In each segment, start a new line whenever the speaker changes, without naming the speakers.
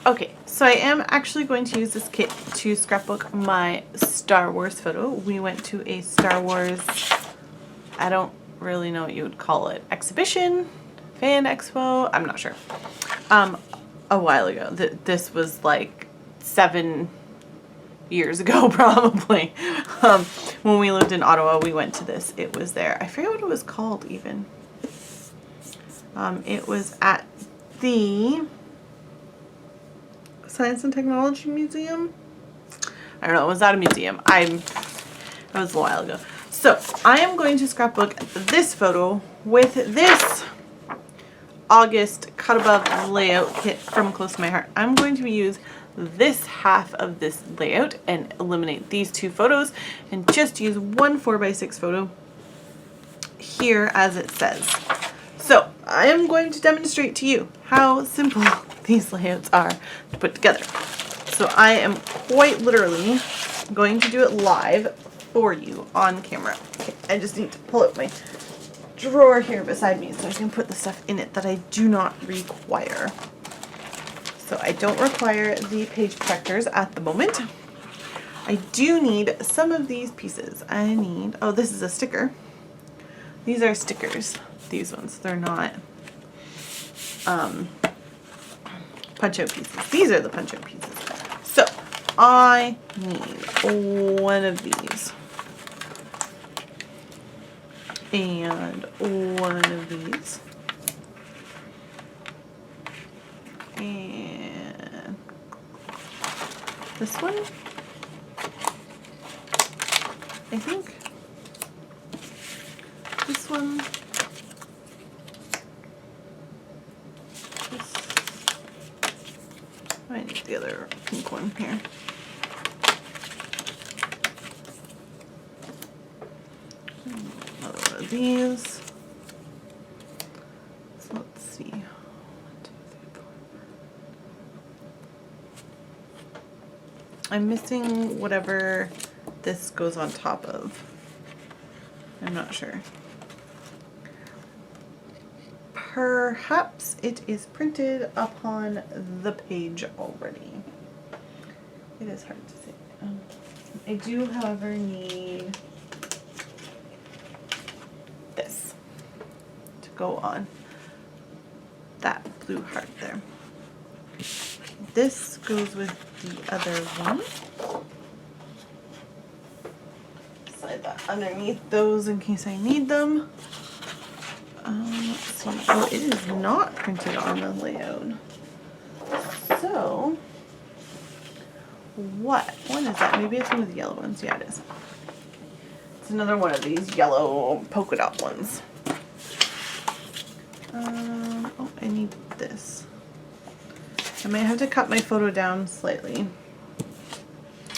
Okay, so I am actually going to use this kit to scrapbook my Star Wars photo. We went to a Star Wars, I don't really know what you would call it, exhibition, fan expo, I'm not sure, a while ago. This was like 7 years ago probably. When we lived in Ottawa, we went to this. It was there. I forget what it was called even. It was at the Science and Technology Museum. I don't know, it was at a museum. It was a while ago. So I am going to scrapbook this photo with this August cut above layout kit from Close to My Heart. I'm going to use this half of this layout and eliminate these 2 photos and just use one 4x6 photo here as it says. So I am going to demonstrate to you how simple these layouts are to put together. So I am quite literally going to do it live for you on camera. Okay, I just need to pull out my drawer here beside me so I can put the stuff in it that I do not require. So I don't require the page protectors at the moment. I do need some of these pieces. I need, oh, this is a sticker. These are stickers. These ones, they're not punch-out pieces. These are the punch-out pieces. So I need one of these and one of these and this one, I think. This one. I need the other pink one here. Another one of these. So let's see. 1, 2, 3, 4. I'm missing whatever this goes on top of. I'm not sure. Perhaps it is printed upon the page already. It is hard to say. I do, however, need this to go on that blue heart there. This goes with the other one. Slide that underneath those in case I need them. Let's see. Oh, it is not printed on the layout. So, what one is that? Maybe it's one of the yellow ones. Yeah, it is. It's another one of these yellow polka dot ones. Oh, I need this. I might have to cut my photo down slightly.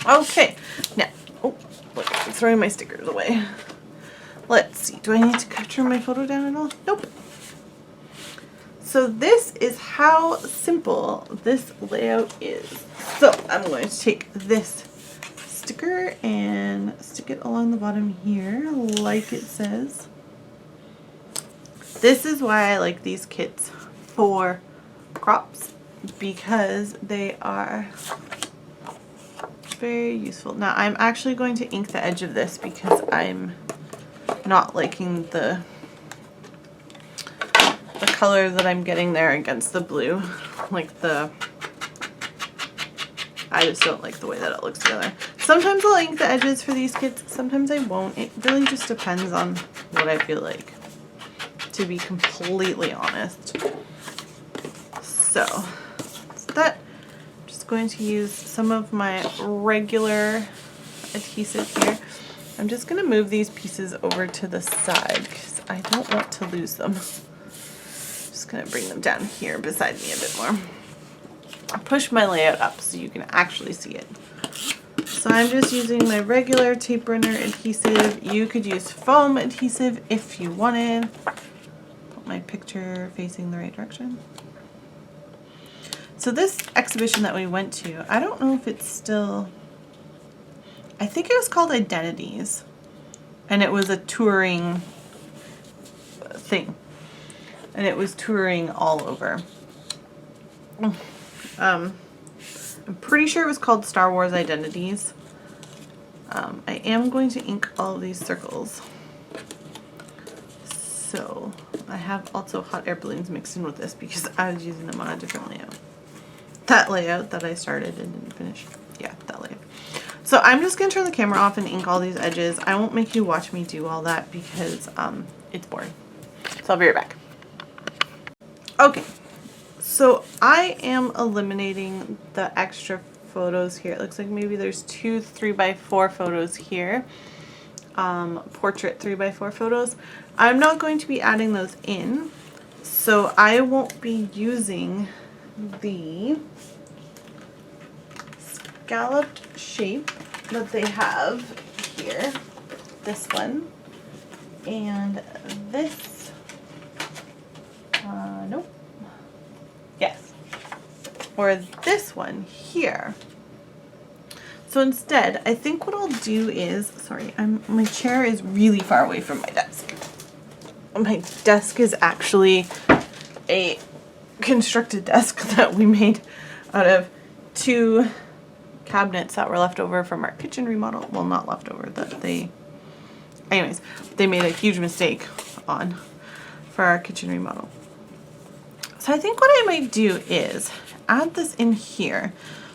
Okay, now, oh, look, I'm throwing my stickers away. Let's see, do I need to capture my photo down at all? Nope. So this is how simple this layout is. So I'm going to take this sticker and stick it along the bottom here, like it says. This is why I like these kits for crops, because they are very useful. Now I'm actually going to ink the edge of this because I'm not liking the color that I'm getting there against the blue. I just don't like the way that it looks together. Sometimes I'll ink the edges for these kits, sometimes I won't. It really just depends on what I feel like, to be completely honest. So that, I'm just going to use some of my regular adhesive here. I'm just going to move these pieces over to the side because I don't want to lose them. Just going to bring them down here beside me a bit more. I'll push my layout up so you can actually see it. So I'm just using my regular tape runner adhesive. You could use foam adhesive if you wanted. Put my picture facing the right direction. So this exhibition that we went to, I don't know if it's still, I think it was called Identities, and it was a touring thing, and it was touring all over. I'm pretty sure it was called Star Wars Identities. I am going to ink all of these circles. So I have also hot air balloons mixed in with this because I was using them on a different layout. That layout that I started and didn't finish. Yeah, that layout. So I'm just going to turn the camera off and ink all these edges. I won't make you watch me do all that because it's boring. So I'll be right back. Okay, so I am eliminating the extra photos here. It looks like maybe there's 2 3x4 photos here. Portrait 3x4 photos. I'm not going to be adding those in, so I won't be using the scalloped shape that they have here. This one and this. Nope. Yes. Or this one here. So instead, I think what I'll do is, sorry, my chair is really far away from my desk. My desk is actually a constructed desk that we made out of 2 cabinets that were left over from our kitchen remodel. Well, not left over, that anyways, they made a huge mistake on for our kitchen remodel. So I think what I might do is add this in here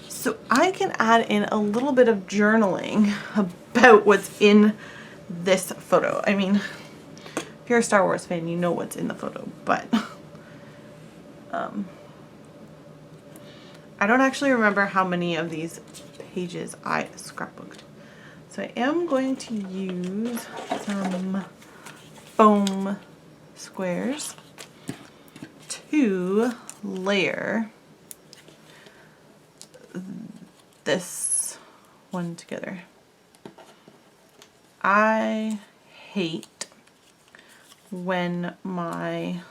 so I can add in a little bit of journaling about what's in this photo. I mean, if you're a Star Wars fan, you know what's in the photo, but I don't actually remember how many of these pages I scrapbooked. So I am going to use some foam squares to layer this one together. I hate when I'm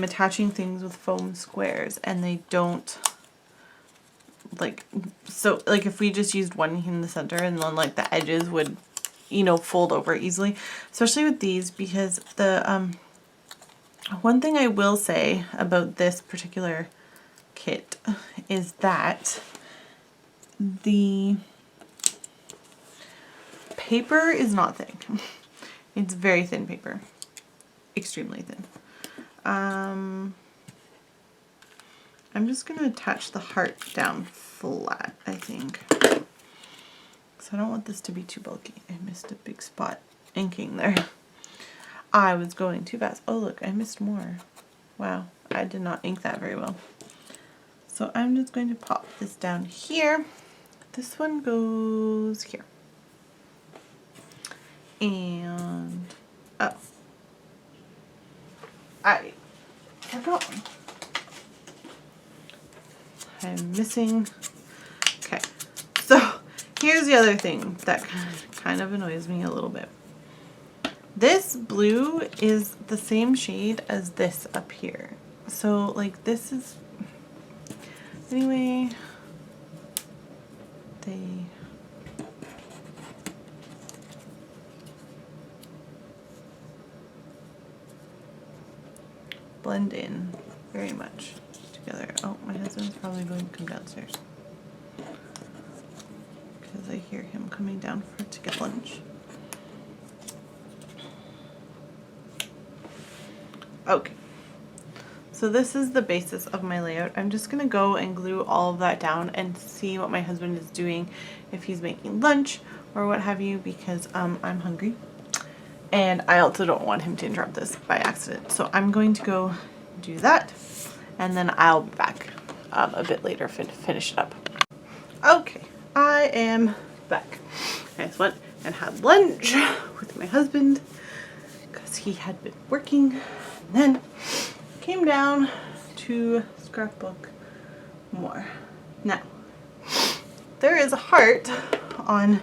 attaching things with foam squares and they don't like if we just used one in the center and then like the edges would, you know, fold over easily, especially with these, because the one thing I will say about this particular kit is that the paper is not thick. It's very thin paper, extremely thin. I'm just going to attach the heart down flat, I think. So I don't want this to be too bulky. I missed a big spot inking there. I was going too fast. Oh look, I missed more. Wow, I did not ink that very well. So I'm just going to pop this down here. This one goes here. And, oh, I forgot one. I'm missing, okay. So here's the other thing that kind of annoys me a little bit. This blue is the same shade as this up here. So like this is, anyway, they blend in very much together. Oh, my husband's probably going to come downstairs because I hear him coming down to get lunch. Okay, so this is the basis of my layout. I'm just gonna go and glue all of that down and see what my husband is doing, if he's making lunch or what have you, because I'm hungry and I also don't want him to interrupt this by accident. So I'm going to go do that and then I'll be back a bit later to finish it up. Okay, I am back. I just went and had lunch with my husband because he had been working. And then came down to scrapbook more. Now, there is a heart on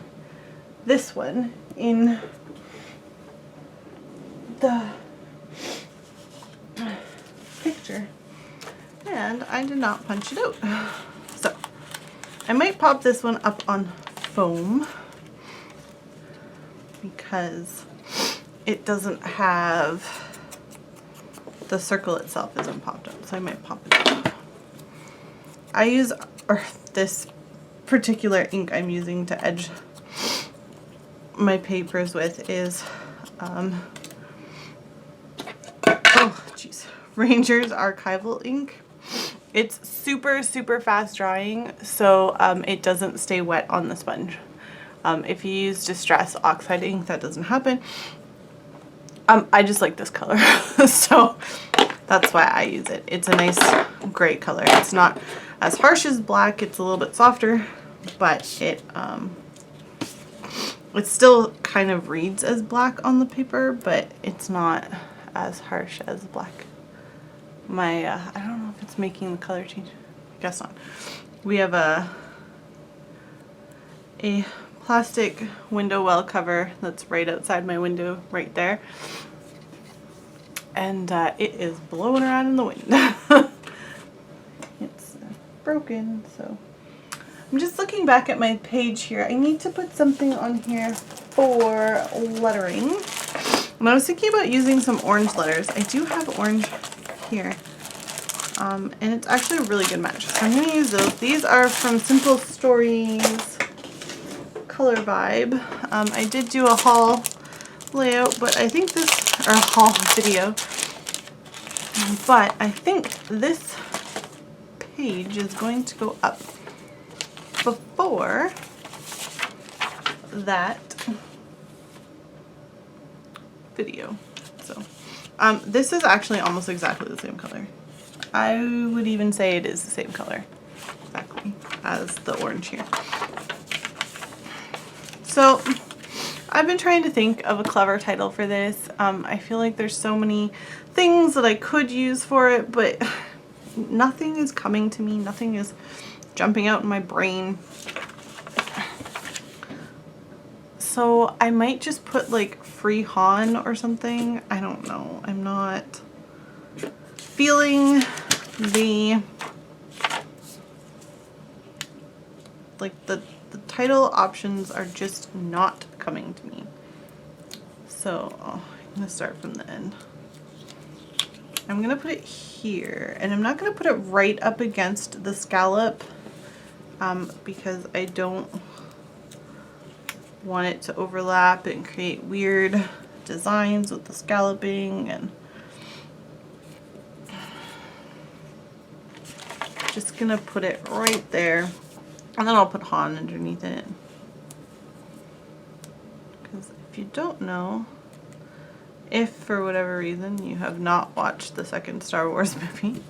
this one in the picture, and I did not punch it out. So I might pop this one up on foam because it doesn't have, the circle itself isn't popped up, so I might pop it up. I use, or this particular ink I'm using to edge my papers with is, oh jeez, Ranger's Archival ink. It's super, super fast drying, so it doesn't stay wet on the sponge. If you use Distress Oxide ink, that doesn't happen. I just like this color, so that's why I use it. It's a nice gray color. It's not as harsh as black, it's a little bit softer, but it still kind of reads as black on the paper, but it's not as harsh as black. I don't know if it's making the color change. I guess not. We have a plastic window well cover that's right outside my window right there. And it is blowing around in the wind. It's broken, so I'm just looking back at my page here. I need to put something on here for lettering. And I was thinking about using some orange letters. I do have orange here. And it's actually a really good match. So I'm going to use those. These are from Simple Stories Color Vibe. I did do a haul layout, but I think this, or a haul video, but I think this page is going to go up before that video. So this is actually almost exactly the same color. I would even say it is the same color exactly as the orange here. So I've been trying to think of a clever title for this. I feel like there's so many things that I could use for it, but nothing is coming to me. Nothing is jumping out in my brain. So I might just put like Free Han or something. I don't know. I'm not feeling the title options are just not coming to me. So I'm gonna start from the end. I'm gonna put it here, and I'm not gonna put it right up against the scallop because I don't want it to overlap and create weird designs with the scalloping, and just gonna put it right there, and then I'll put Han underneath it. Because if you don't know, if for whatever reason you have not watched the second Star Wars movie,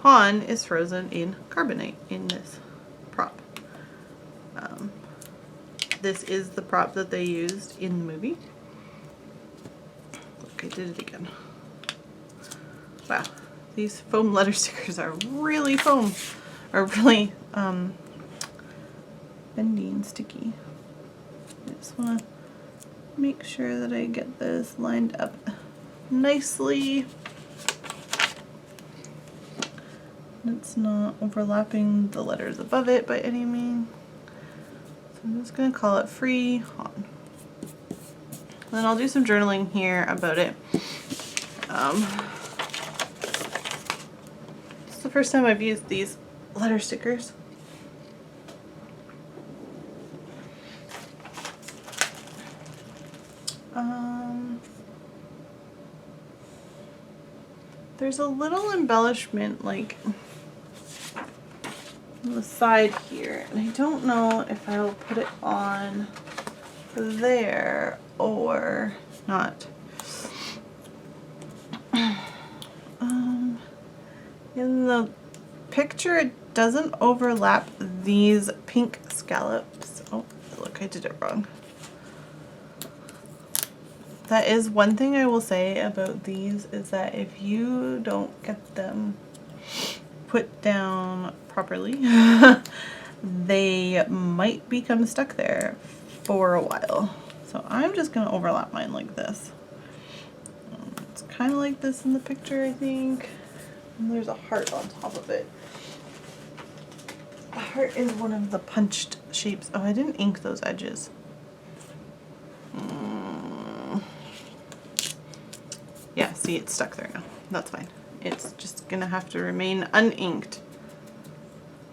Han is frozen in carbonite in this prop. This is the prop that they used in the movie. Look, I did it again. Wow. These foam letter stickers are really foam, or really bendy and sticky. I just want to make sure that I get this lined up nicely. It's not overlapping the letters above it by any means. So I'm just going to call it Free Han. Then I'll do some journaling here about it. It's the first time I've used these letter stickers. There's a little embellishment like on the side here, and I don't know if I will put it on there or not. In the picture it doesn't overlap these pink scallops. Oh, look, I did it wrong. That is one thing I will say about these, is that if you don't get them put down properly, they might become stuck there for a while. So I'm just going to overlap mine like this. It's kind of like this in the picture, I think. And there's a heart on top of it. The heart is one of the punched shapes. Oh, I didn't ink those edges. Yeah, see, it's stuck there now. That's fine. It's just gonna have to remain uninked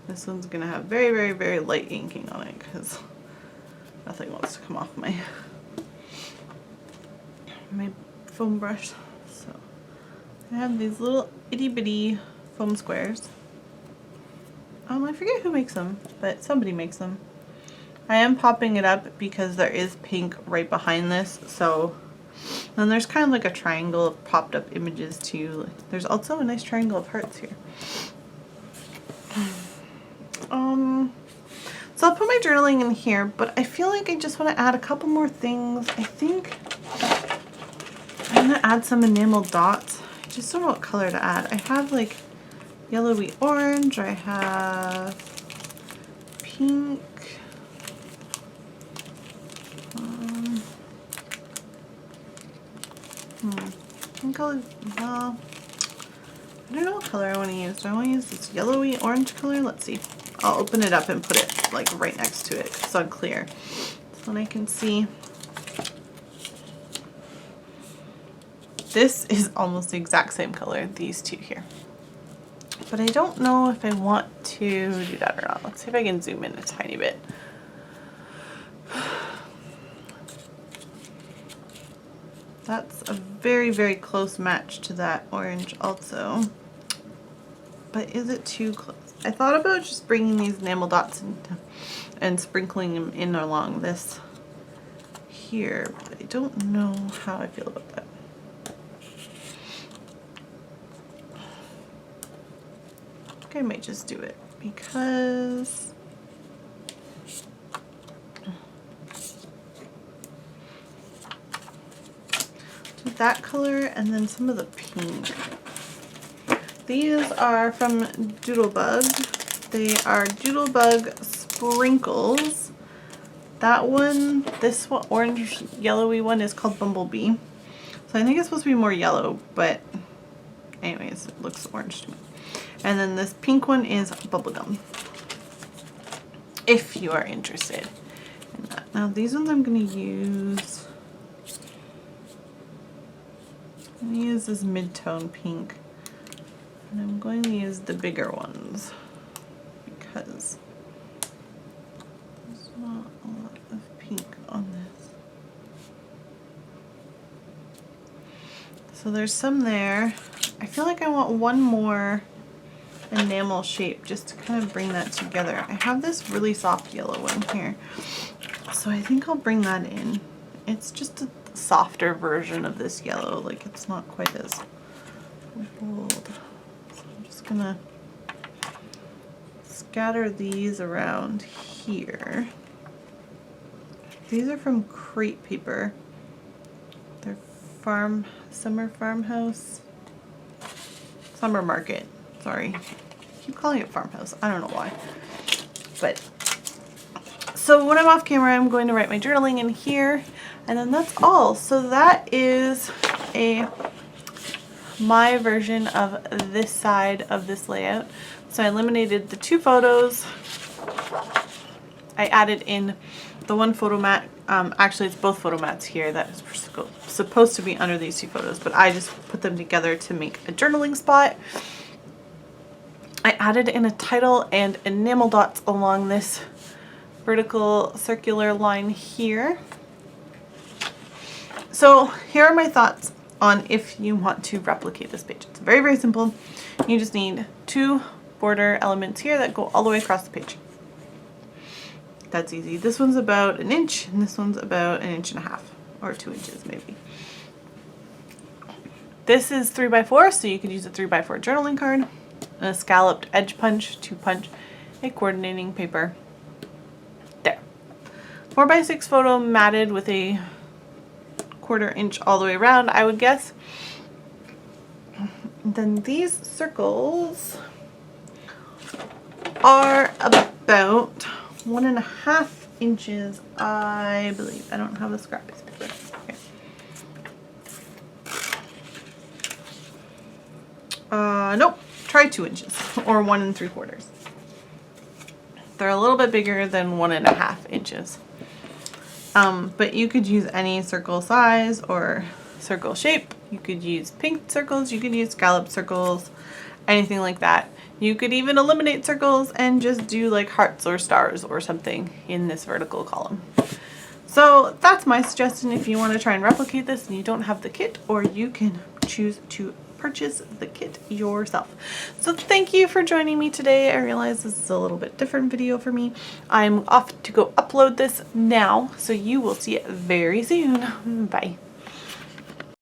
This one's gonna have very, very, very light inking on it because nothing wants to come off my foam brush. So I have these little itty bitty foam squares. I forget who makes them, but somebody makes them. I am popping it up because there is pink right behind this, so then there's kind of like a triangle of popped up images too. There's also a nice triangle of hearts here. So I'll put my journaling in here, but I feel like I just want to add a couple more things. I think I'm going to add some enamel dots. I just don't know what color to add. I have like yellowy orange, I have pink, pink color, I don't know what color I want to use. Do I want to use this yellowy orange color? Let's see. I'll open it up and put it like right next to it because it's unclear. So then I can see. This is almost the exact same color, these two here. But I don't know if I want to do that or not. Let's see if I can zoom in a tiny bit. That's a very, very close match to that orange also. But is it too close? I thought about just bringing these enamel dots and sprinkling them in along this here, but I don't know how I feel about that. I think I might just do it because do that color and then some of the pink. These are from Doodlebug. They are Doodlebug sprinkles. That one, this one, orange yellowy one is called Bumblebee. So I think it's supposed to be more yellow, but anyways, it looks orange to me. And then this pink one is Bubblegum, if you are interested in that. Now these ones I'm going to use. I'm going to use this mid-tone pink. And I'm going to use the bigger ones because there's not a lot of pink on this. So there's some there. I feel like I want one more enamel shape just to kind of bring that together. I have this really soft yellow one here. So I think I'll bring that in. It's just a softer version of this yellow. Like it's not quite as bold. Gonna scatter these around here. These are from Crate Paper. They're summer farmhouse, summer market. Sorry, I keep calling it farmhouse. I don't know why. But so when I'm off camera, I'm going to write my journaling in here, and then that's all. So that is my version of this side of this layout. So I eliminated the two photos. I added in the one photo mat. Actually, it's both photo mats here that is supposed to be under these two photos, but I just put them together to make a journaling spot. I added in a title and enamel dots along this vertical circular line here. So here are my thoughts on if you want to replicate this page. It's very, very simple. You just need two border elements here that go all the way across the page. That's easy. This one's about 1 inch and this one's about 1.5 inches or 2 inches maybe. This is 3x4, so you could use a 3x4 journaling card, a scalloped edge punch to punch a coordinating paper. There. 4x6 photo matted with a 1/4 inch all the way around, I would guess. And then these circles are about 1.5 inches, I believe. I don't have a scrap piece of paper. Okay. Nope. Try 2 inches or 1 3/4. They're a little bit bigger than 1.5 inches. But you could use any circle size or circle shape. You could use pink circles, you could use scallop circles, anything like that. You could even eliminate circles and just do like hearts or stars or something in this vertical column. So that's my suggestion if you want to try and replicate this and you don't have the kit, or you can choose to purchase the kit yourself. So thank you for joining me today. I realize this is a little bit different video for me. I'm off to go upload this now, so you will see it very soon. Bye.